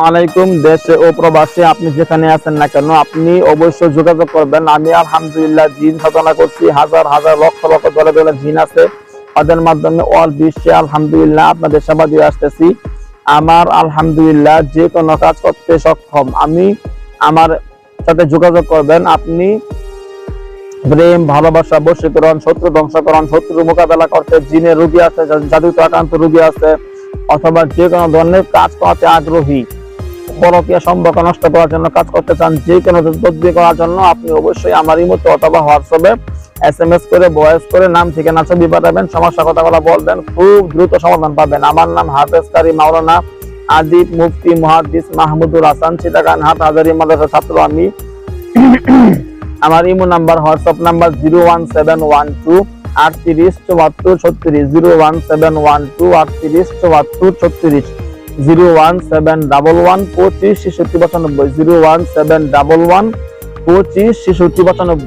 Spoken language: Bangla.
আলাইকুম। দেশে ও প্রবাসে আপনি যেখানে আছেন না কেন আপনি অবশ্যই যোগাযোগ করবেন। আমি আলহামদুলিল্লাহ জিন সাধনা করছি, হাজার হাজার লক্ষ লক্ষ দলে দলে জিন আছে, তাদের মাধ্যমে অল বিশ্বে আলহামদুলিল্লাহ আপনাদের সেবা দিয়ে আসতেছি। আমার আলহামদুলিল্লাহ যে কোনো কাজ করতে সক্ষম। আমার সাথে যোগাযোগ করবেন। আপনি প্রেম, ভালোবাসা, বশীকরণ, শত্রু ধ্বংসকরণ, শত্রু মোকাবেলা করতে জিনের রোগী আছে, জাদুতে আক্রান্ত রোগী আছে, অথবা যে কোনো ধরনের কাজ করাতে আগ্রহী, পরকীয়া সম্পর্ক নষ্ট করার জন্য কাজ করতে চান, যে কোনো তদবির করার জন্য আপনি অবশ্যই আমার ইমোতে অথবা হোয়াটসঅ্যাপে SMS করে, ভয়েস করে নাম ঠিকানা ছবি পাঠাবেন, সমস্যা কথাগুলো বলবেন, খুব দ্রুত সমাধান পাবেন। আমার নাম হাফেজ কারি মাওলানা আদিব মুফতি মুহাদ্দিস মাহমুদুল হাসান, চিটাগাং হাটহাজারী মাদ্রাসার ছাত্র আমি। আমার ইমো নাম্বার, হোয়াটসঅ্যাপ নাম্বার 01712 38 74 36, 01712 38 74 36, 01711 25 66 95, 01711 25 66 95।